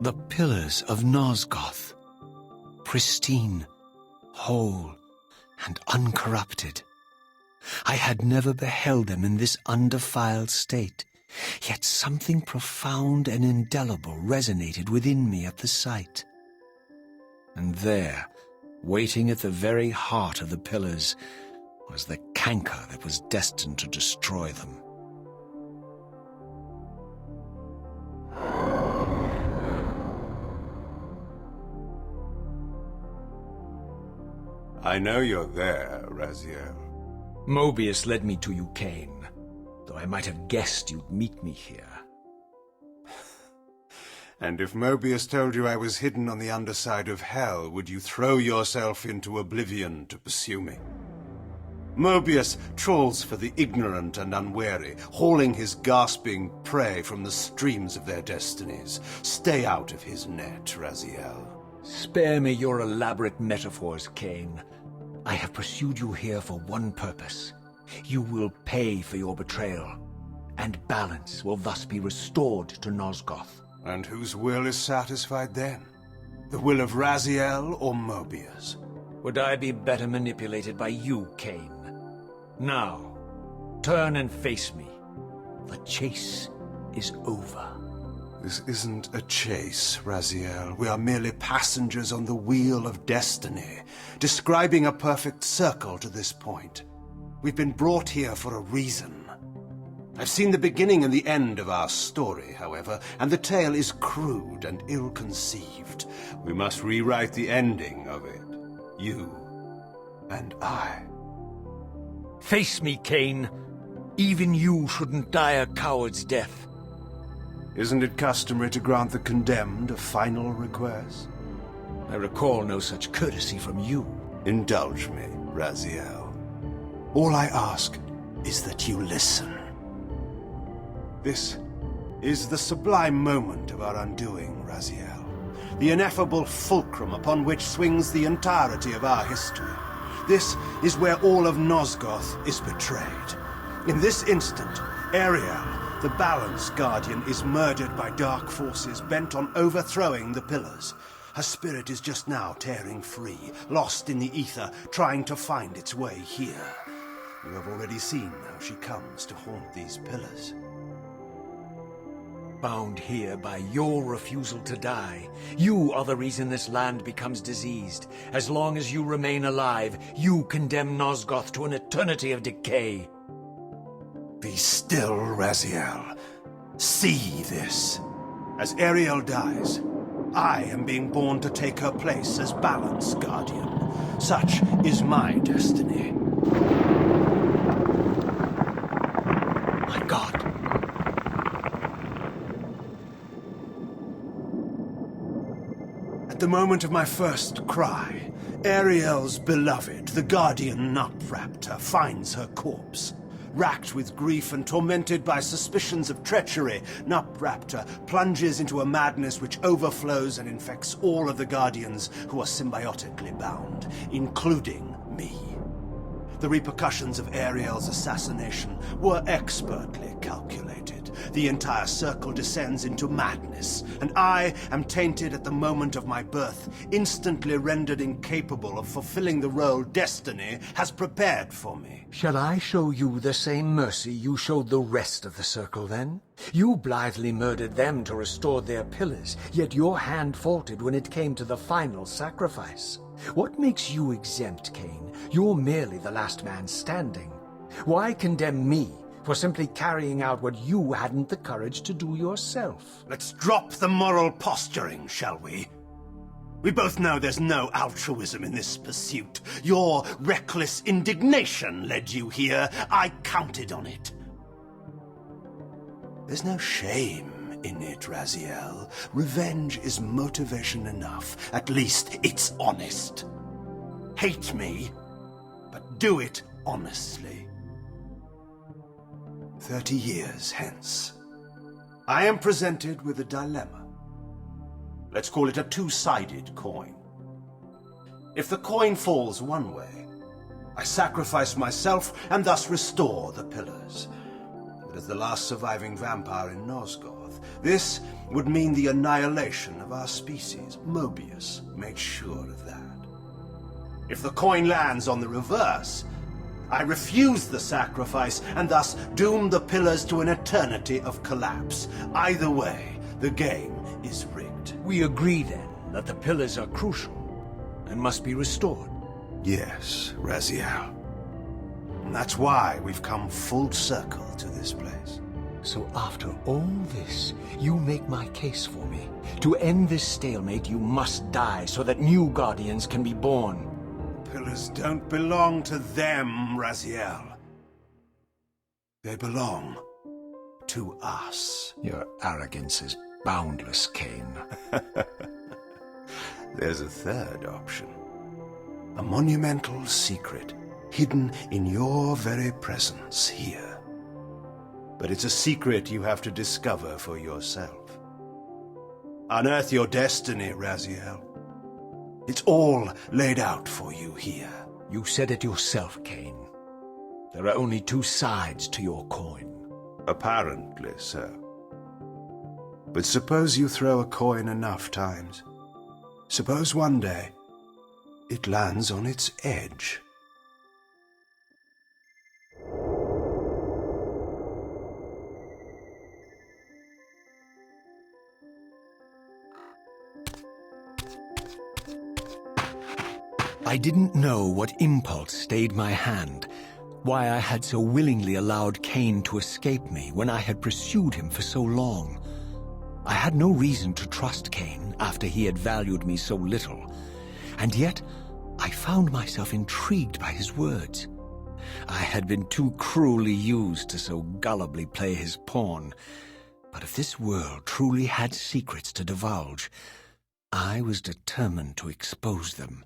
The pillars of Nosgoth, pristine, whole, and uncorrupted. I had never beheld them in this undefiled state, yet something profound and indelible resonated within me at the sight. And there, waiting at the very heart of the pillars, was the canker that was destined to destroy them. I know you're there, Raziel. Mobius led me to you, Kain, though I might have guessed you'd meet me here. And if Mobius told you I was hidden on the underside of hell, would you throw yourself into oblivion to pursue me? Mobius trawls for the ignorant and unwary, hauling his gasping prey from the streams of their destinies. Stay out of his net, Raziel. Spare me your elaborate metaphors, Kain. I have pursued you here for one purpose. You will pay for your betrayal, and balance will thus be restored to Nosgoth. And whose will is satisfied then? The will of Raziel or Mobius? Would I be better manipulated by you, Kain? Now, turn and face me. The chase is over. This isn't a chase, Raziel. We are merely passengers on the wheel of destiny, describing a perfect circle to this point. We've been brought here for a reason. I've seen the beginning and the end of our story, however, and the tale is crude and ill-conceived. We must rewrite the ending of it. You and I. Face me, Kain. Even you shouldn't die a coward's death. Isn't it customary to grant the condemned a final request? I recall no such courtesy from you. Indulge me, Raziel. All I ask is that you listen. This is the sublime moment of our undoing, Raziel. The ineffable fulcrum upon which swings the entirety of our history. This is where all of Nosgoth is betrayed. In this instant, Ariel, the Balance Guardian, is murdered by dark forces bent on overthrowing the pillars. Her spirit is just now tearing free, lost in the ether, trying to find its way here. You have already seen how she comes to haunt these pillars. Bound here by your refusal to die. You are the reason this land becomes diseased. As long as you remain alive, you condemn Nosgoth to an eternity of decay. Be still, Raziel. See this. As Ariel dies, I am being born to take her place as Balance Guardian. Such is my destiny. My God. At the moment of my first cry, Ariel's beloved, the Guardian Nutraptor, finds her corpse. Racked with grief and tormented by suspicions of treachery, Nutraptor plunges into a madness which overflows and infects all of the Guardians who are symbiotically bound, including me. The repercussions of Ariel's assassination were expertly calculated. The entire circle descends into madness, and I am tainted at the moment of my birth, instantly rendered incapable of fulfilling the role destiny has prepared for me. Shall I show you the same mercy you showed the rest of the circle, then? You blithely murdered them to restore their pillars, yet your hand faltered when it came to the final sacrifice. What makes you exempt, Kain? You're merely the last man standing. Why condemn me for simply carrying out what you hadn't the courage to do yourself? Let's drop the moral posturing, shall we? We both know there's no altruism in this pursuit. Your reckless indignation led you here. I counted on it. There's no shame in it, Raziel. Revenge is motivation enough. At least it's honest. Hate me, but do it honestly. 30 years hence, I am presented with a dilemma. Let's call it a two-sided coin. If the coin falls one way, I sacrifice myself and thus restore the pillars. But as the last surviving vampire in Nosgoth, this would mean the annihilation of our species. Mobius made sure of that. If the coin lands on the reverse, I refuse the sacrifice and thus doom the pillars to an eternity of collapse. Either way, the game is rigged. We agree then that the pillars are crucial and must be restored. Yes, Raziel. And that's why we've come full circle to this place. So after all this, you make my case for me. To end this stalemate, you must die so that new Guardians can be born. Pillars don't belong to them, Raziel. They belong to us. Your arrogance is boundless, Kain. There's a third option. A monumental secret, hidden in your very presence here. But it's a secret you have to discover for yourself. Unearth your destiny, Raziel. It's all laid out for you here. You said it yourself, Kain. There are only two sides to your coin. Apparently so. But suppose you throw a coin enough times. Suppose one day it lands on its edge. I didn't know what impulse stayed my hand, why I had so willingly allowed Kain to escape me when I had pursued him for so long. I had no reason to trust Kain after he had valued me so little, and yet I found myself intrigued by his words. I had been too cruelly used to so gullibly play his pawn, but if this world truly had secrets to divulge, I was determined to expose them.